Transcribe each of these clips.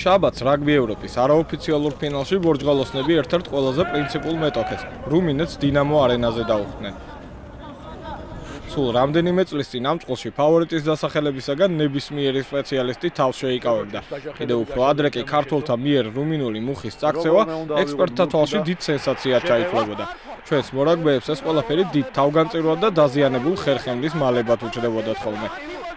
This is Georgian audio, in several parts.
შაბათს რაგბი ევროპის არაოფიციალურ ფინალში ბორჯღალოსნები ერთ-ერთ ყველაზე პრინციპულ მეტოქეს რუმინეთს დინამო არენაზე დაუხდნენ. სულ რამდენიმე წლის წინ ამ წყვილში ფავორიტის დასახელებისაგან ნებისმიერი სპეციალისტი თავს შეიკავებდა. კიდევ უფრო ადრე კი ქართველთა მიერ რუმინული მუხის წაქცევა ექსპერტთა თვალში დიდ სენსაციად ჩაითვლებოდა. ჩვენს მორაგბეებს ეს ყველაფერი დიდ თავგანწირვად და დაზიანებულ ხერხემლის მალებად უჩნდებოდათ ხოლმე.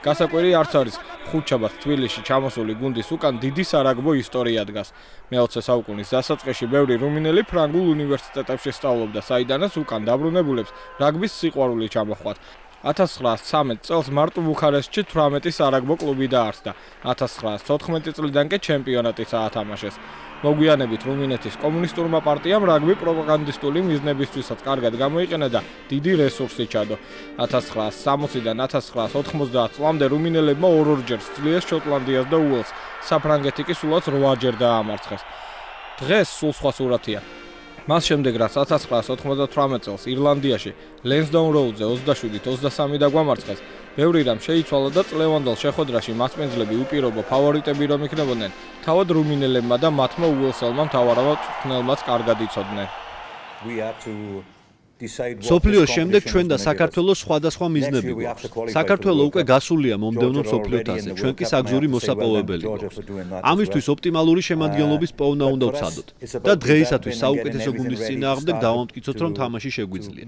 გასაკვირი არც არის, ხუთშაბათს თბილისში ჩამოსული გუნდის უკან დიდი სარაგბო ისტორია დგას. მე-20 საუკუნის დასაწყისში ბევრი რუმინელი ფრანგულ უნივერსიტეტებში სწავლობდა, საიდანაც უკან დაბრუნებულებს რაგბის სიყვარული ჩამოჰყვათ. 1913 წელს მარტო ბუქარესტში 18 სარაგბო კლუბი დაარსდა. 1914 წლიდან კი ჩემპიონატიც აათამაშეს. მოგვიანებით რუმინეთის კომუნისტურმა პარტიამ რაგბი პროპაგანდისტული მიზნებისთვისაც კარგად გამოიყენა და დიდი რესურსი ჩადო. 1960-დან 1990 წლამდე რუმინელებმა ორ-ორჯერ სძლიეს შოტლანდიას და უელსს, საფრანგეთი კი სულაც 8-ჯერ დაამარცხეს. დღეს სულ სხვა სურათია. მას შემდეგ რაც 1998 წელს ირლანდიაში ლენსდაუნ როუდზე 27-23 დაგვამარცხეს, ბევრი რამ შეიცვალა და წლევანდელ შეხვედრაში მასპინძლები უპირობო ფავორიტები რომ იქნებოდნენ, თავად რუმინელებმა და მათმა უელსელმა მთავარავა მწვრთნელმაც კარგად იცოდნენ. სოფლიოს შემდეგ ჩვენ და საქართველოს სხვადასხვა მიზნები გვაქვს. საქართველო უკვე გასულია მომდევნო მსოფლიო თასზე, ჩვენ კი საგზური მოსაპოვებელი გვაქვს. ამისთვის ოპტიმალური შემადგენლობის პოვნა უნდა ვცადოთ და დღეისათვის საუკეთესო გუნდის წინააღმდეგ დავამტკიცოთ, რომ თამაში შეგვიძლია.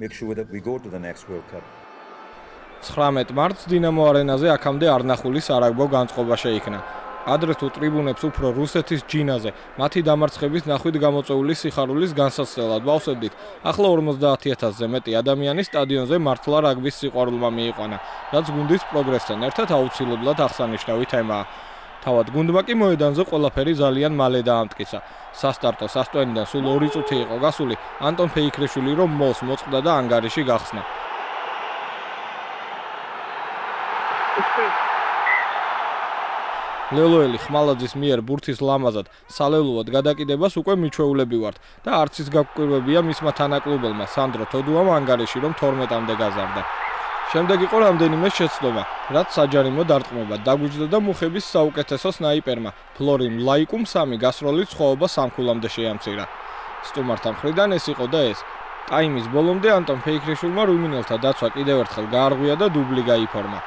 19 მარტს დინამო არენაზე აქამდე არნახული სარაგბო განწყობა შეიქმნა. ადრე თუ ტრიბუნებს უფრო რუსეთის ჯინაზე, მათი დამარცხების ნახვით გამოწვეული სიხარულის განსაცდელად ვავსებდით, ახლა 50,000-ზე მეტი ადამიანი სტადიონზე მართლა რაგბის სიყვარულმა მიიყვანა, რაც გუნდის პროგრესთან ერთად აუცილებლად აღსანიშნავი თემაა. თავად გუნდმა კი მოედანზე ყველაფერი ძალიან მალე დაამტკიცა. სასტარტო სასტვენიდან სულ 2 წუთი იყო გასული, ანტონ ფეიქრიშვილი რომ მოლს მოწყდა და ანგარიში გახსნა. ლელოელი ხმალაძის მიერ ბურთის ლამაზად სალელუად გადაკიდებას უკვე მიჩვეულები ვართ და არც ის გაგვკვირვებია მისმა თანაკლუბელმა სანდრო თოდუამ ანგარიში რომ 12-მდე გაზარდა. შემდეგ იყო რამდენიმე შეცდომა, რაც საჯარიმო დარტყმებად დაგვიჯდა და მუხების საუკეთესო სნაიპერმა ფლორიმ ლაიკუმ 3 გასროლის სხვაობა 3 ქულამდე შეამცირა. სტუმართა მხრიდან ეს იყო და ეს. ტაიმის ბოლომდე ანტონ ფეიქრიშვილმა რუმინელთა დაცვა კიდევ ერთხელ გაარღვია და დუბლი გაიფორმა.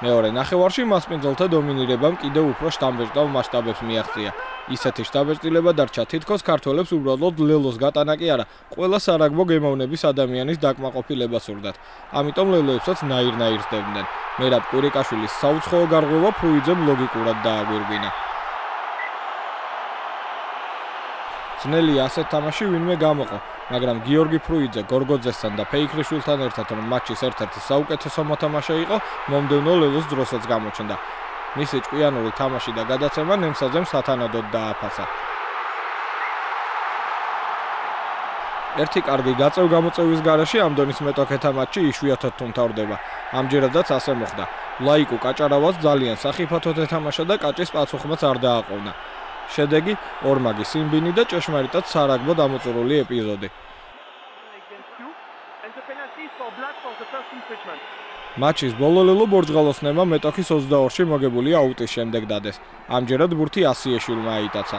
მეორე ნახევარში მასპინძელთა დომინირებამ კიდევ უფრო შთამბეჭდავ მასშტაბებს მიაღწია. ისეთი შთაბეჭდილება დარჩა თითქოს ქართველებს უბრალოდ ლელოს გატანა კი არა, ყველა სარაგბო გემოვნების ადამიანის დაკმაყოფილება სურდათ. ამიტომ ლელოებსაც ნაირ-ნაირ სდებდნენ. მერაბ კვირიკაშვილის საუცხოო გარღვევა ფრუიძემ ლოგიკურად დააგვირგვინა. ძნელია ასეთ თამაში ვინმე გამოყო, მაგრამ გიორგი ფრუიძე გორგოძესთან და ფეიქრიშვილთან ერთად რომ მატჩის ერთ-ერთი საუკეთესო მოთამაშე იყო, მომდევნო ლელოს დროსაც გამოჩნდა. მისი ჭკვიანური თამაში და გადაცემა ნემსაძემ სათანადოდ დააფასა. ერთი კარგი გაწევ-გამოწევის გარეშე ამ დონის მეტოქეთა მატჩი იშვიათად თუ მთავრდება. ამჯერადაც ასე მოხდა. ლაიკუ კაჭარავას ძალიან სახიფათოდ ეთამაშა და კაჭის პაცუხმაც არ დააყოვნა. შედეგი ორმაგი სიმბინი და ჭეშმარიტად სარაგბო დამოწურული ეპიზოდი. მატჩის ბოლო ლელო ბორჯღალოსნებმა მეტოქის 22-ში მოგებული აუტის შემდეგ დადეს. ამჯერად ბურთი ასიეშვილმა აიტაცა.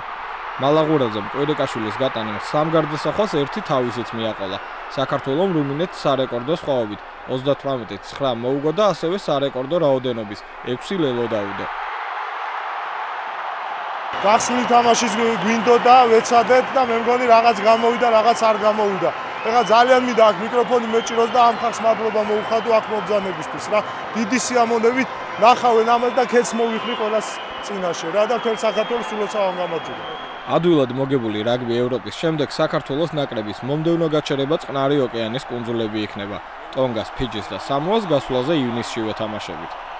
მალაღურაძემ კვირიკაშვილის გატანილ სამგარდასახვას ერთი თავისიც მიაყოლა. საქართველომ რუმინეთს სარეკორდო სხვაობით 38-9 მოუგო და ასევე სარეკორდო რაოდენობის 6 ლელო დაუდო. გახსნილი თამაშის გვინდოდა, ვეცადეთ და მე მგონი რაღაც გამოვიდა, რაღაც არ გამოვიდა. ეხლა ძალიან მინდა აქ მიკროფონი მეჭიროს და ამ ხალხს მადლობა მოუხადო აქ მობრძანებისთვის რა. დიდი სიამოვნებით ნახავენ ამას და ქეთს მოვიხრი ყველას წინაშე რა და მთელ საქართველოს სულოცავ გამარჯვება. ადვილად მოგებული რაგბი ევროპის შემდეგ საქართველოს ნაკრების მომდევნო გაჩერება წყნარი ოკეანის კუნძულები იქნება. ტონგას, ფიჯის და სამოას გასვლაზე ივნისშივე თამაშებით.